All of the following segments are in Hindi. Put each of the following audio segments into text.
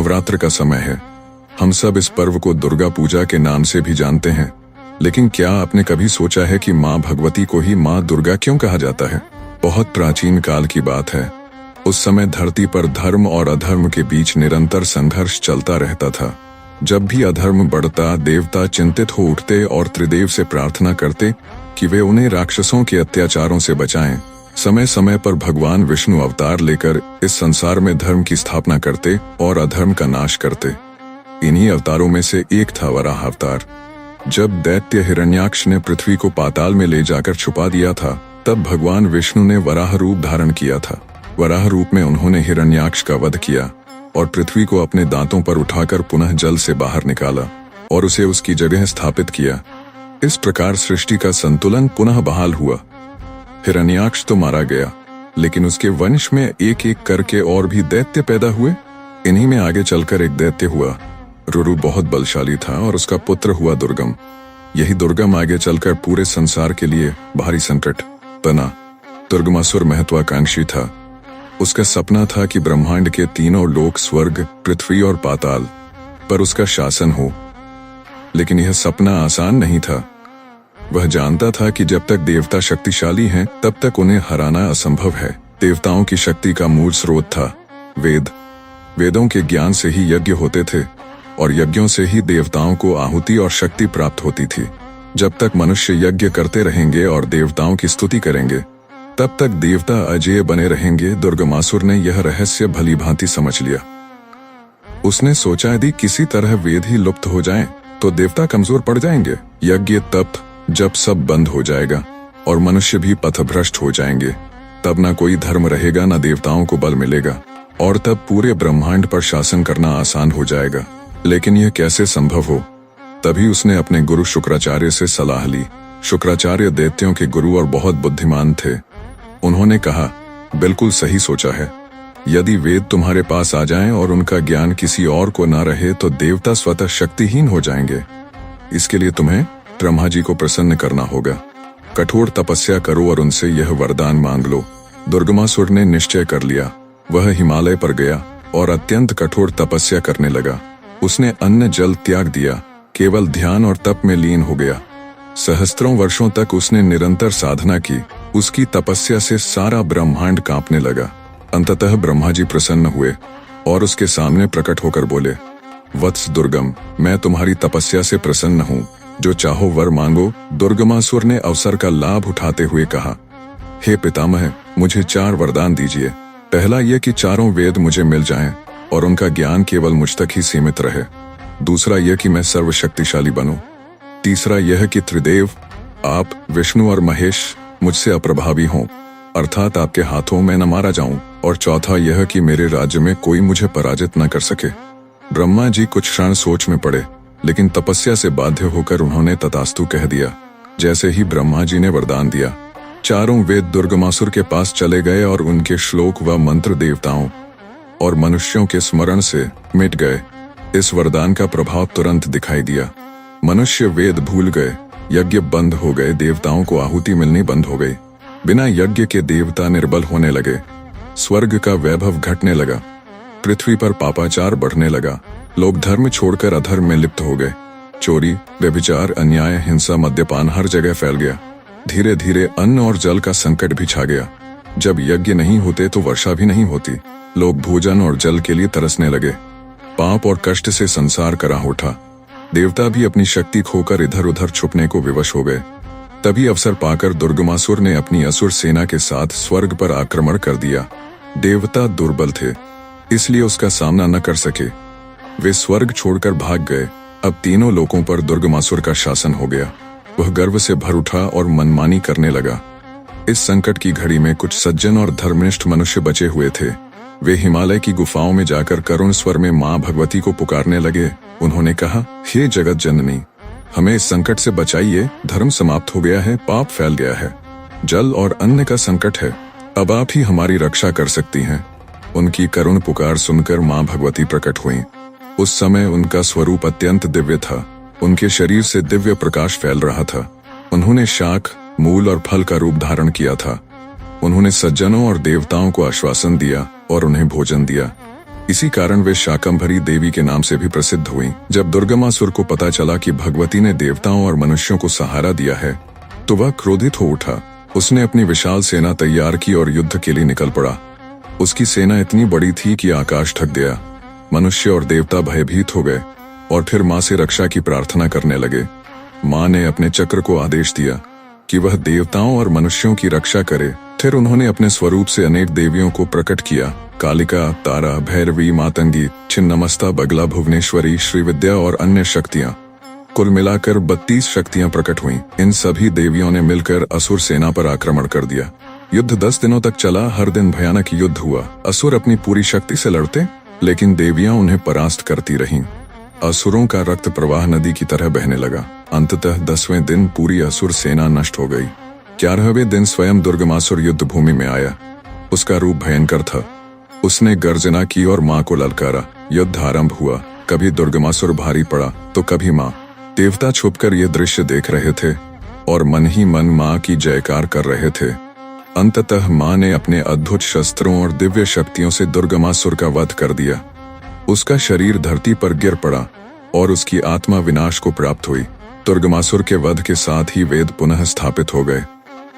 नवरात्र का समय है। हम सब इस पर्व को दुर्गा पूजा के नाम से भी जानते हैं, लेकिन क्या आपने कभी सोचा है कि माँ भगवती को ही माँ दुर्गा क्यों कहा जाता है? बहुत प्राचीन काल की बात है। उस समय धरती पर धर्म और अधर्म के बीच निरंतर संघर्ष चलता रहता था। जब भी अधर्म बढ़ता, देवता चिंतित हो उठते और त्रिदेव से प्रार्थना करते कि वे उन्हें राक्षसों के अत्याचारों से बचाएं। समय समय पर भगवान विष्णु अवतार लेकर इस संसार में धर्म की स्थापना करते और अधर्म का नाश करते। इन्हीं अवतारों में से एक था वराह अवतार। जब दैत्य हिरण्याक्ष ने पृथ्वी को पाताल में ले जाकर छुपा दिया था, तब भगवान विष्णु ने वराह रूप धारण किया था। वराह रूप में उन्होंने हिरण्याक्ष का वध किया और पृथ्वी को अपने दांतों पर उठाकर पुनः जल से बाहर निकाला और उसे उसकी जगह स्थापित किया। इस प्रकार सृष्टि का संतुलन पुनः बहाल हुआ। हिरण्याक्ष तो मारा गया, लेकिन उसके वंश में एक एक करके और भी दैत्य पैदा हुए। इन्हीं में आगे चलकर एक दैत्य हुआ। रुरु बहुत बलशाली था और उसका पुत्र हुआ दुर्गम। यही दुर्गम आगे चलकर पूरे संसार के लिए भारी संकट बना। दुर्गमासुर महत्वाकांक्षी था। उसका सपना था कि ब्रह्मांड के तीनों लोक, स्वर्ग, पृथ्वी और पाताल पर उसका शासन हो। लेकिन यह सपना आसान नहीं था। वह जानता था कि जब तक देवता शक्तिशाली हैं, तब तक उन्हें हराना असंभव है। देवताओं की शक्ति का मूल स्रोत था वेद। वेदों के ज्ञान से ही यज्ञ होते थे और यज्ञों से ही देवताओं को आहुति और शक्ति प्राप्त होती थी। जब तक मनुष्य यज्ञ करते रहेंगे और देवताओं की स्तुति करेंगे, तब तक देवता अजेय बने रहेंगे। दुर्गमासुर ने यह रहस्य भली भांति समझ लिया। उसने सोचा, यदि किसी तरह वेद ही लुप्त हो जाएं, तो देवता कमजोर पड़ जाएंगे। यज्ञ तप जब सब बंद हो जाएगा और मनुष्य भी पथभ्रष्ट हो जाएंगे, तब ना कोई धर्म रहेगा, ना देवताओं को बल मिलेगा और तब पूरे ब्रह्मांड पर शासन करना आसान हो जाएगा। लेकिन यह कैसे संभव हो? तभी उसने अपने गुरु शुक्राचार्य से सलाह ली। शुक्राचार्य दैत्यों के गुरु और बहुत बुद्धिमान थे। उन्होंने कहा, बिल्कुल सही सोचा है। यदि वेद तुम्हारे पास आ जाएं और उनका ज्ञान किसी और को न रहे, तो देवता स्वतः शक्तिहीन हो जाएंगे। इसके लिए तुम्हें ब्रह्मा जी को प्रसन्न करना होगा। कठोर तपस्या करो और उनसे यह वरदान मांग लो। दुर्गमासुर ने निश्चय कर लिया। वह हिमालय पर गया और अत्यंत कठोर तपस्या करने लगा। उसने अन्न जल त्याग दिया, केवल ध्यान और तप में लीन हो गया। सहस्त्रों वर्षों तक उसने निरंतर साधना की। उसकी तपस्या से सारा ब्रह्मांड कांपने लगा। अंततः ब्रह्मा जी प्रसन्न हुए और उसके सामने प्रकट होकर बोले, वत्स दुर्गम, मैं तुम्हारी तपस्या से प्रसन्न हूँ। जो चाहो वर मांगो। दुर्गमासुर ने अवसर का लाभ उठाते हुए कहा, हे पितामह, मुझे 4 वरदान दीजिए। पहला यह कि चारों वेद मुझे मिल जाएं और उनका ज्ञान केवल मुझ तक ही सीमित रहे। दूसरा यह कि मैं सर्वशक्तिशाली बनूं। तीसरा यह कि त्रिदेव, आप, विष्णु और महेश मुझसे अप्रभावी हों, अर्थात आपके हाथों में न मारा जाऊं। और चौथा यह कि मेरे राज्य में कोई मुझे पराजित न कर सके। ब्रह्मा जी कुछ क्षण सोच में पड़े, लेकिन तपस्या से बाध्य होकर उन्होंने तथास्तु कह दिया। जैसे ही ब्रह्मा जी ने वरदान दिया, चारों वेद दुर्गमासुर के पास चले गए और उनके श्लोक व मंत्र देवताओं और मनुष्यों के स्मरण से मिट गए। इस वरदान का प्रभाव तुरंत दिखाई दिया। मनुष्य वेद भूल गए, यज्ञ बंद हो गए, देवताओं को आहुति मिलनी बंद हो गई। बिना यज्ञ के देवता निर्बल होने लगे। स्वर्ग का वैभव घटने लगा। पृथ्वी पर पापाचार बढ़ने लगा। लोग धर्म छोड़कर अधर्म में लिप्त हो गए। चोरी, व्यभिचार, अन्याय, हिंसा, मद्यपान हर जगह फैल गया। धीरे धीरे अन्न और जल का संकट भी छा गया। जब यज्ञ नहीं होते तो वर्षा भी नहीं होती। लोग भोजन और जल के लिए तरसने लगे। पाप और कष्ट से संसार कराह उठा। देवता भी अपनी शक्ति खोकर इधर उधर छुपने को विवश हो गए। तभी अवसर पाकर दुर्गमासुर ने अपनी असुर सेना के साथ स्वर्ग पर आक्रमण कर दिया। देवता दुर्बल थे, इसलिए उसका सामना न कर सके। वे स्वर्ग छोड़कर भाग गए। अब तीनों लोकों पर दुर्गमासुर का शासन हो गया। वह गर्व से भर उठा और मनमानी करने लगा। इस संकट की घड़ी में कुछ सज्जन और धर्मनिष्ठ मनुष्य बचे हुए थे। वे हिमालय की गुफाओं में जाकर करुण स्वर में माँ भगवती को पुकारने लगे। उन्होंने कहा, हे जगत जननी, हमें इस संकट से बचाइए। धर्म समाप्त हो गया है, पाप फैल गया है, जल और अन्न का संकट है। अब आप ही हमारी रक्षा कर सकती हैं। उनकी करुण पुकार सुनकर माँ भगवती प्रकट हुई। उस समय उनका स्वरूप अत्यंत दिव्य था। उनके शरीर से दिव्य प्रकाश फैल रहा था। उन्होंने शाख, मूल और फल का रूप धारण किया था। उन्होंने सज्जनों और देवताओं को आश्वासन दिया और उन्हें भोजन दिया। इसी कारण वे शाकंभरी देवी के नाम से भी प्रसिद्ध हुई। जब दुर्गमासुर को पता चला कि भगवती ने देवताओं और मनुष्यों को सहारा दिया है तो वह क्रोधित हो उठा। उसने अपनी विशाल सेना तैयार की और युद्ध के लिए निकल पड़ा। उसकी सेना इतनी बड़ी थी कि आकाश ढक गया। मनुष्य और देवता भयभीत हो गए और फिर माँ से रक्षा की प्रार्थना करने लगे। माँ ने अपने चक्र को आदेश दिया कि वह देवताओं और मनुष्यों की रक्षा करे। फिर उन्होंने अपने स्वरूप से अनेक देवियों को प्रकट किया। कालिका, तारा, भैरवी, मातंगी, छिन्नमस्ता, बगला, भुवनेश्वरी, श्रीविद्या और अन्य शक्तियां, कुल मिलाकर 32 शक्तियां प्रकट हुईं। इन सभी देवियों ने मिलकर असुर सेना पर आक्रमण कर दिया। युद्ध 10 दिनों तक चला। हर दिन भयानक युद्ध हुआ। असुर अपनी पूरी शक्ति से लड़ते, लेकिन देवियां उन्हें परास्त करती रहीं। असुरों का रक्त प्रवाह नदी की तरह बहने लगा। अंततः 10वें दिन पूरी असुर सेना नष्ट हो गई। 11वें दिन स्वयं दुर्गमासुर युद्ध भूमि में आया। उसका रूप भयंकर था। उसने गर्जना की और माँ को ललकारा। युद्ध आरंभ हुआ। कभी दुर्गमासुर भारी पड़ा तो कभी माँ। देवता छुपकर ये दृश्य देख रहे थे और मन ही मन माँ की जयकार कर रहे थे। अंततः माँ ने अपने अद्भुत शस्त्रों और दिव्य शक्तियों से दुर्गमासुर का वध कर दिया। उसका शरीर धरती पर गिर पड़ा और उसकी आत्मा विनाश को प्राप्त हुई। दुर्गमासुर के वध के साथ ही वेद पुनः स्थापित हो गए।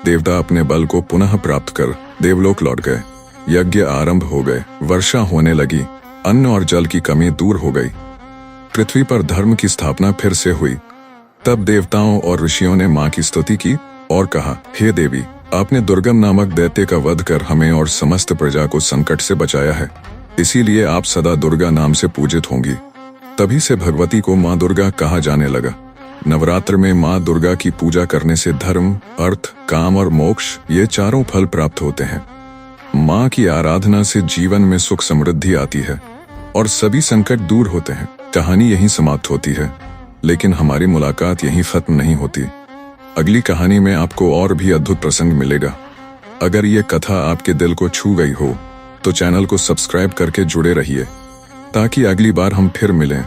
देवता अपने बल को पुनः प्राप्त कर देवलोक लौट गए। यज्ञ आरंभ हो गए। वर्षा होने लगी। अन्न और जल की कमी दूर हो गई। पृथ्वी पर धर्म की स्थापना फिर से हुई। तब देवताओं और ऋषियों ने माँ की स्तुति की और कहा, हे देवी, आपने दुर्गम नामक दैत्य का वध कर हमें और समस्त प्रजा को संकट से बचाया है। इसीलिए आप सदा दुर्गा नाम से पूजित होंगी। तभी से भगवती को माँ दुर्गा कहा जाने लगा। नवरात्र में माँ दुर्गा की पूजा करने से धर्म, अर्थ, काम और मोक्ष ये चारों फल प्राप्त होते हैं। माँ की आराधना से जीवन में सुख समृद्धि आती है और सभी संकट दूर होते हैं। कहानी यहीं समाप्त होती है, लेकिन हमारी मुलाकात यहीं खत्म नहीं होती। अगली कहानी में आपको और भी अद्भुत प्रसंग मिलेगा। अगर ये कथा आपके दिल को छू गई हो तो चैनल को सब्सक्राइब करके जुड़े रहिए ताकि अगली बार हम फिर मिलें।